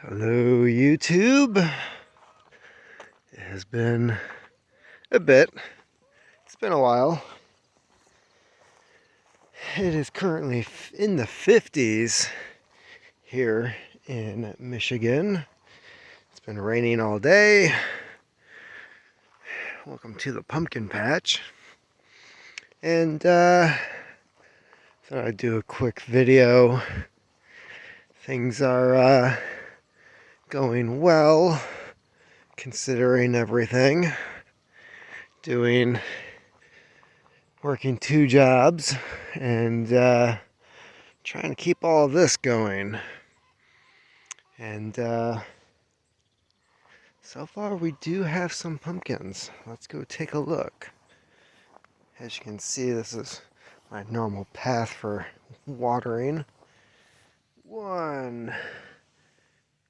Hello, YouTube. It has been a bit. It's been a while. It is currently in the 50s here in Michigan. It's been raining all day. Welcome to the pumpkin patch. And thought I'd do a quick video. Things are going well, considering everything. Working 2 jobs and trying to keep all of this going. And so far we do have some pumpkins. Let's go take a look. As you can see, this is my normal path for watering. 1,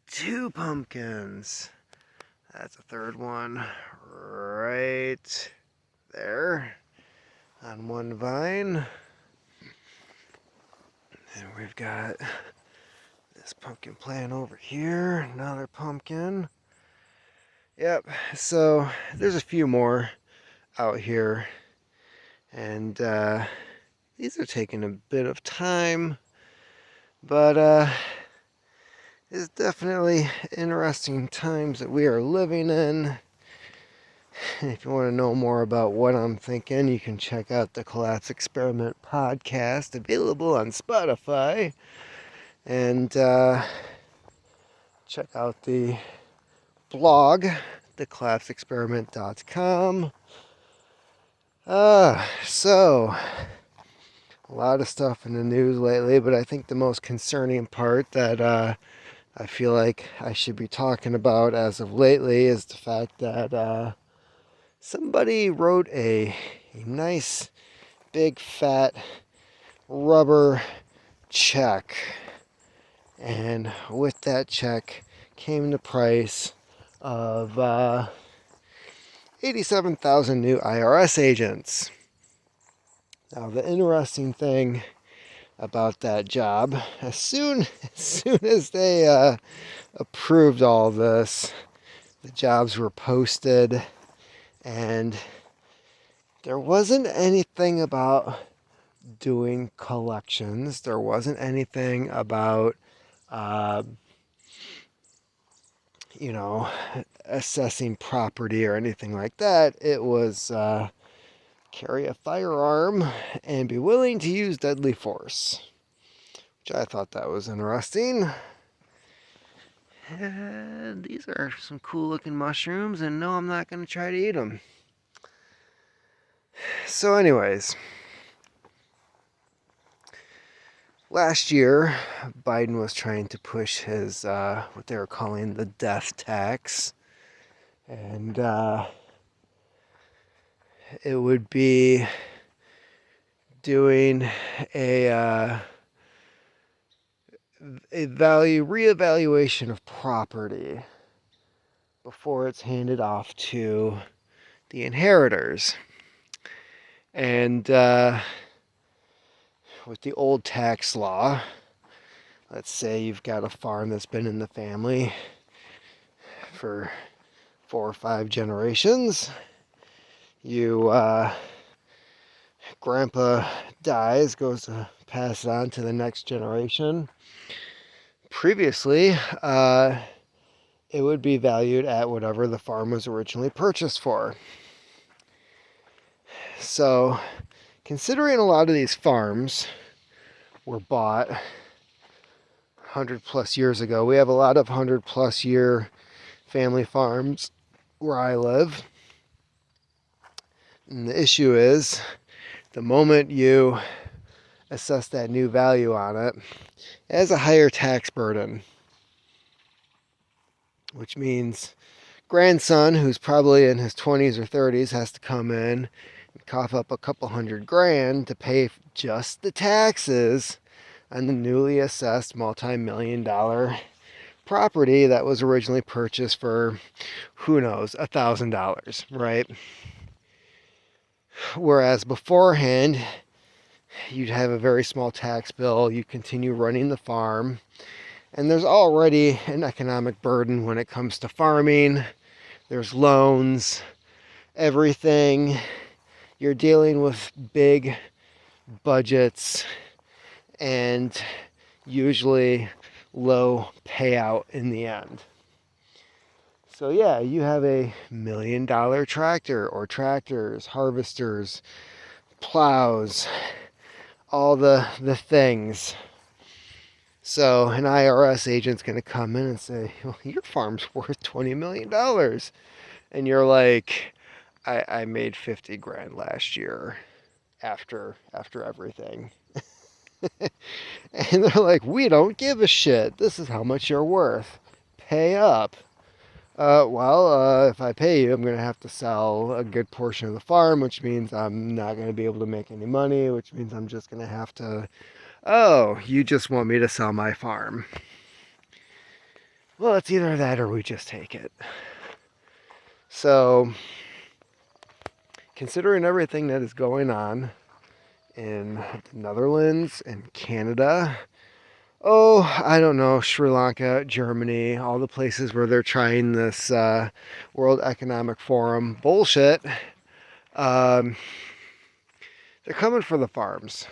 2 pumpkins. That's a third one right there on one vine. And we've got this pumpkin plant over here, another pumpkin. Yep, so there's a few more out here, and these are taking a bit of time, but it's definitely interesting times that we are living in. And if you want to know more about what I'm thinking, you can check out the Collapse Experiment podcast, available on Spotify, and check out the blog, thecollapseexperiment.com. So, a lot of stuff in the news lately, but I think the most concerning part that I feel like I should be talking about as of lately is the fact that somebody wrote a nice, big, fat rubber check. And with that check came the price of 87,000 new IRS agents. Now, the interesting thing about that job, as soon as they approved all this, the jobs were posted, and there wasn't anything about doing collections. There wasn't anything about assessing property or anything like that. It was carry a firearm and be willing to use deadly force, which I thought that was interesting. And these are some cool looking mushrooms, and no, I'm not going to try to eat them. So anyways, last year, Biden was trying to push his, what they were calling the death tax. And it would be doing a reevaluation of property before it's handed off to the inheritors. And with the old tax law, let's say you've got a farm that's been in the family for 4 or 5 generations. Grandpa dies, goes to pass it on to the next generation. Previously, it would be valued at whatever the farm was originally purchased for. So, considering a lot of these farms were bought 100 plus years ago, we have a lot of 100 plus year family farms where I live. And the issue is, the moment you assess that new value on it, it has a higher tax burden. Which means grandson, who's probably in his 20s or 30s, has to come in and cough up a couple $100,000 to pay just the taxes on the newly assessed multi-million-dollar property that was originally purchased for, who knows, $1,000, right? Whereas beforehand, you'd have a very small tax bill, you continue running the farm, And there's already an economic burden when it comes to farming. There's loans, everything. You're dealing with big budgets and usually low payout in the end. So yeah, you have a $1 million tractor or tractors, harvesters, plows, all the things. So an IRS agent's going to come in and say, well, your farm's worth $20 million. And you're like, I made 50 grand last year after everything. And they're like, we don't give a shit. This is how much you're worth. Pay up. If I pay you, I'm going to have to sell a good portion of the farm, which means I'm not going to be able to make any money, which means I'm just going to have to, oh, you just want me to sell my farm. Well, it's either that or we just take it. So, considering everything that is going on in the Netherlands and Canada, I don't know, Sri Lanka, Germany, all the places where they're trying this World Economic Forum bullshit, they're coming for the farms.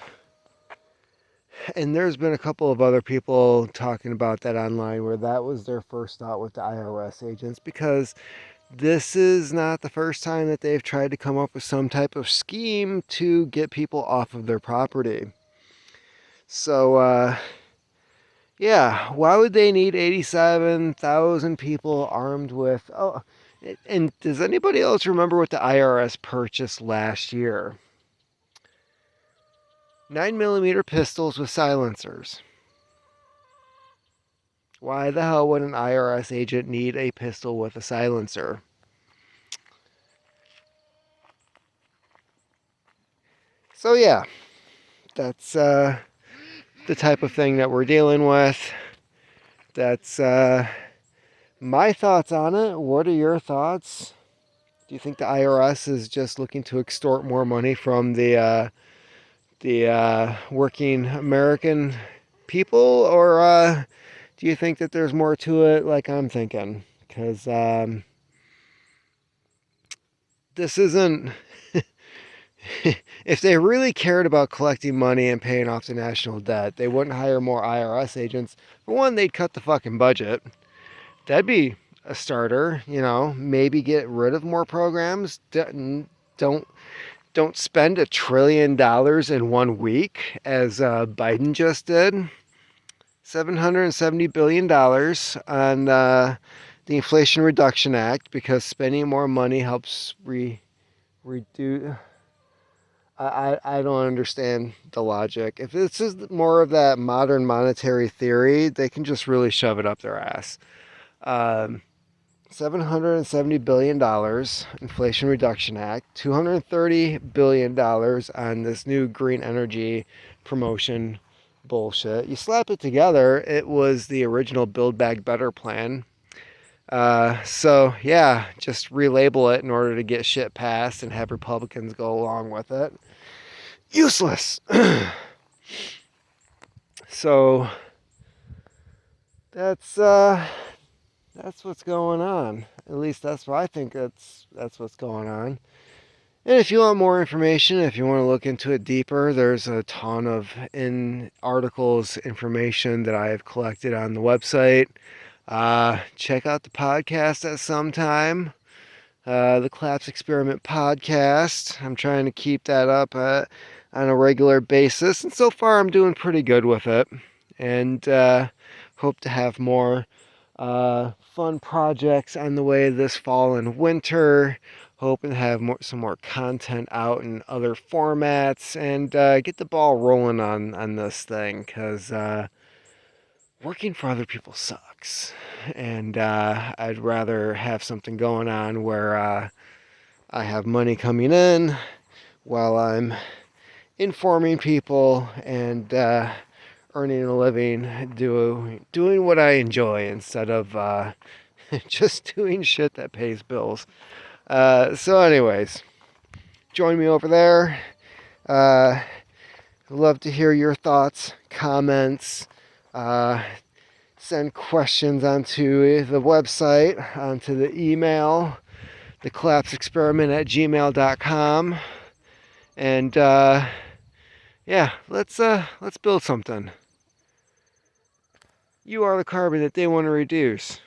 And there's been a couple of other people talking about that online where that was their first thought with the IRS agents, because this is not the first time that they've tried to come up with some type of scheme to get people off of their property. So, yeah, why would they need 87,000 people armed with... Oh, and does anybody else remember what the IRS purchased last year? 9mm pistols with silencers. Why the hell would an IRS agent need a pistol with a silencer? So yeah, that's the type of thing that we're dealing with. That's my thoughts on it. What are your thoughts? Do you think the IRS is just looking to extort more money from the working American people, or do you think that there's more to it, like I'm thinking? Because this isn't... If they really cared about collecting money and paying off the national debt, they wouldn't hire more IRS agents. For one, they'd cut the fucking budget. That'd be a starter, maybe get rid of more programs. Don't spend $1 trillion in 1 week, as Biden just did. $770 billion on the Inflation Reduction Act, because spending more money helps reduce... I don't understand the logic. If this is more of that modern monetary theory, they can just really shove it up their ass. $770 billion, Inflation Reduction Act, $230 billion on this new green energy promotion bullshit. You slap it together, it was the original Build Back Better plan. So yeah, just relabel it in order to get shit passed and have Republicans go along with it. Useless. So that's what's going on. At least that's what I think. That's what's going on. And if you want more information, if you want to look into it deeper, there's a ton of articles, information that I have collected on the website. Check out the podcast at some time. The Collapse Experiment podcast. I'm trying to keep that up on a regular basis, and so far I'm doing pretty good with it. And hope to have more fun projects on the way this fall and winter. Hoping to have some more content out in other formats, and get the ball rolling on this thing, because working for other people sucks. And I'd rather have something going on where I have money coming in while I'm informing people and earning a living, doing what I enjoy, instead of just doing shit that pays bills. So anyways, join me over there. Love to hear your thoughts, comments. send questions onto the website, onto the email, thecollapseexperiment@gmail.com. And yeah, let's build something. You are the carbon that they want to reduce.